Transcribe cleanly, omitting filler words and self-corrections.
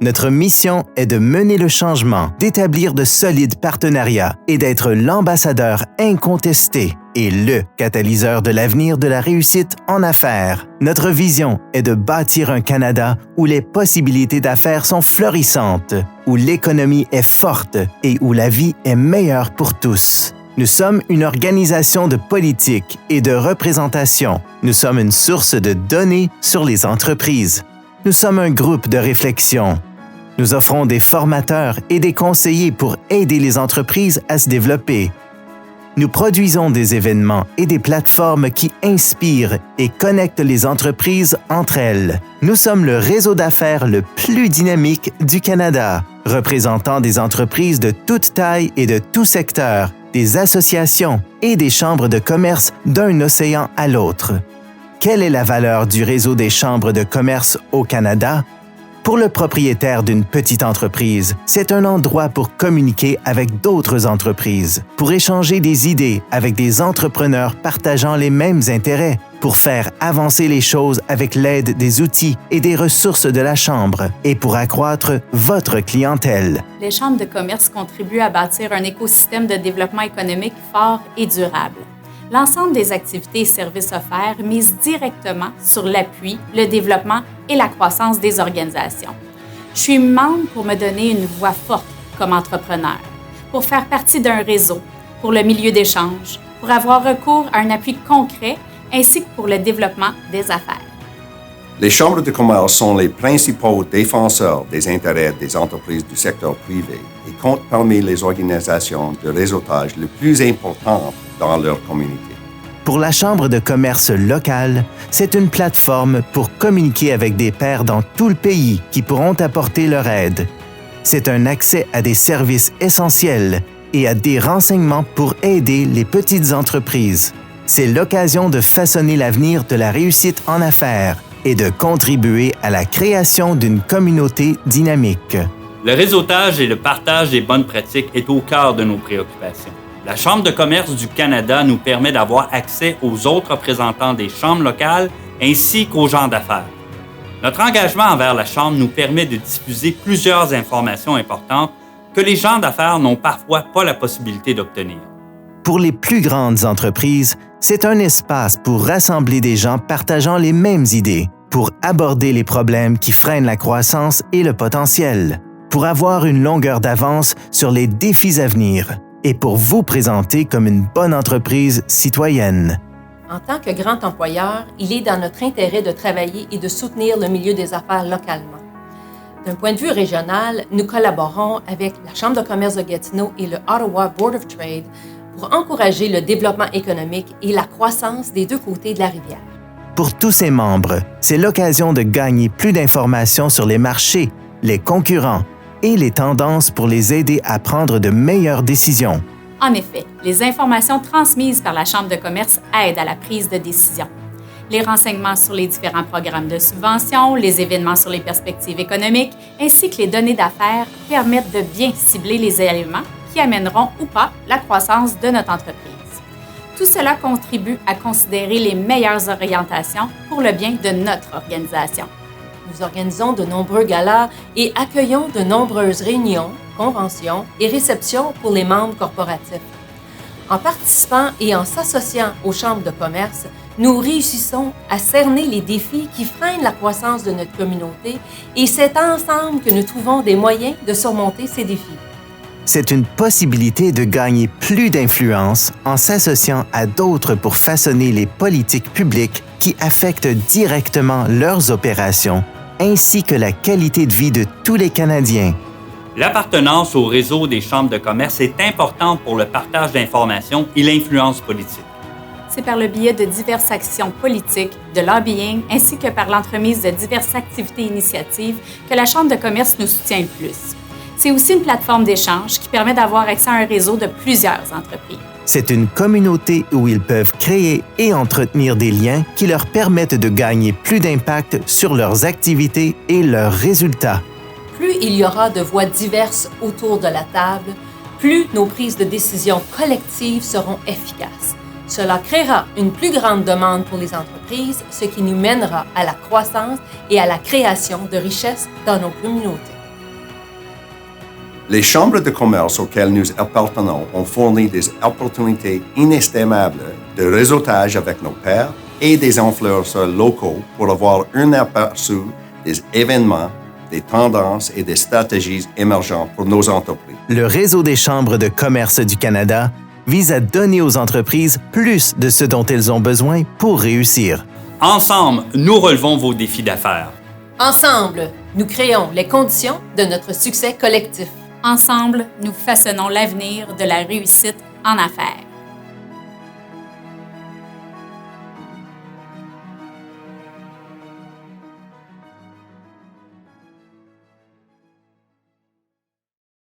Notre mission est de mener le changement, d'établir de solides partenariats et d'être l'ambassadeur incontesté et le catalyseur de l'avenir de la réussite en affaires. Notre vision est de bâtir un Canada où les possibilités d'affaires sont florissantes, où l'économie est forte et où la vie est meilleure pour tous. Nous sommes une organisation de politique et de représentation. Nous sommes une source de données sur les entreprises. Nous sommes un groupe de réflexion. Nous offrons des formateurs et des conseillers pour aider les entreprises à se développer. Nous produisons des événements et des plateformes qui inspirent et connectent les entreprises entre elles. Nous sommes le réseau d'affaires le plus dynamique du Canada, représentant des entreprises de toute taille et de tout secteur, des associations et des chambres de commerce d'un océan à l'autre. Quelle est la valeur du réseau des chambres de commerce au Canada? Pour le propriétaire d'une petite entreprise, c'est un endroit pour communiquer avec d'autres entreprises, pour échanger des idées avec des entrepreneurs partageant les mêmes intérêts, pour faire avancer les choses avec l'aide des outils et des ressources de la Chambre et pour accroître votre clientèle. Les chambres de commerce contribuent à bâtir un écosystème de développement économique fort et durable. L'ensemble des activités et services offerts misent directement sur l'appui, le développement et la croissance des organisations. Je suis membre pour me donner une voix forte comme entrepreneur, pour faire partie d'un réseau, pour le milieu d'échange, pour avoir recours à un appui concret ainsi que pour le développement des affaires. Les chambres de commerce sont les principaux défenseurs des intérêts des entreprises du secteur privé et comptent parmi les organisations de réseautage les plus importantes dans leur communauté. Pour la Chambre de commerce locale, c'est une plateforme pour communiquer avec des pairs dans tout le pays qui pourront apporter leur aide. C'est un accès à des services essentiels et à des renseignements pour aider les petites entreprises. C'est l'occasion de façonner l'avenir de la réussite en affaires et de contribuer à la création d'une communauté dynamique. Le réseautage et le partage des bonnes pratiques est au cœur de nos préoccupations. La Chambre de commerce du Canada nous permet d'avoir accès aux autres représentants des chambres locales ainsi qu'aux gens d'affaires. Notre engagement envers la Chambre nous permet de diffuser plusieurs informations importantes que les gens d'affaires n'ont parfois pas la possibilité d'obtenir. Pour les plus grandes entreprises, c'est un espace pour rassembler des gens partageant les mêmes idées, pour aborder les problèmes qui freinent la croissance et le potentiel, pour avoir une longueur d'avance sur les défis à venir et pour vous présenter comme une bonne entreprise citoyenne. En tant que grand employeur, il est dans notre intérêt de travailler et de soutenir le milieu des affaires localement. D'un point de vue régional, nous collaborons avec la Chambre de commerce de Gatineau et le Ottawa Board of Trade pour encourager le développement économique et la croissance des deux côtés de la rivière. Pour tous ses membres, c'est l'occasion de gagner plus d'informations sur les marchés, les concurrents et les tendances pour les aider à prendre de meilleures décisions. En effet, les informations transmises par la Chambre de commerce aident à la prise de décision. Les renseignements sur les différents programmes de subvention, les événements sur les perspectives économiques, ainsi que les données d'affaires permettent de bien cibler les éléments qui amèneront ou pas la croissance de notre entreprise. Tout cela contribue à considérer les meilleures orientations pour le bien de notre organisation. Nous organisons de nombreux galas et accueillons de nombreuses réunions, conventions et réceptions pour les membres corporatifs. En participant et en s'associant aux chambres de commerce, nous réussissons à cerner les défis qui freinent la croissance de notre communauté et c'est ensemble que nous trouvons des moyens de surmonter ces défis. C'est une possibilité de gagner plus d'influence en s'associant à d'autres pour façonner les politiques publiques qui affectent directement leurs opérations, ainsi que la qualité de vie de tous les Canadiens. L'appartenance au réseau des chambres de commerce est importante pour le partage d'informations et l'influence politique. C'est par le biais de diverses actions politiques, de lobbying, ainsi que par l'entremise de diverses activités et initiatives que la Chambre de commerce nous soutient le plus. C'est aussi une plateforme d'échange qui permet d'avoir accès à un réseau de plusieurs entreprises. C'est une communauté où ils peuvent créer et entretenir des liens qui leur permettent de gagner plus d'impact sur leurs activités et leurs résultats. Plus il y aura de voix diverses autour de la table, plus nos prises de décision collectives seront efficaces. Cela créera une plus grande demande pour les entreprises, ce qui nous mènera à la croissance et à la création de richesses dans nos communautés. Les chambres de commerce auxquelles nous appartenons ont fourni des opportunités inestimables de réseautage avec nos pairs et des influenceurs locaux pour avoir un aperçu des événements, des tendances et des stratégies émergentes pour nos entreprises. Le Réseau des chambres de commerce du Canada vise à donner aux entreprises plus de ce dont elles ont besoin pour réussir. Ensemble, nous relevons vos défis d'affaires. Ensemble, nous créons les conditions de notre succès collectif. Ensemble, nous façonnons l'avenir de la réussite en affaires.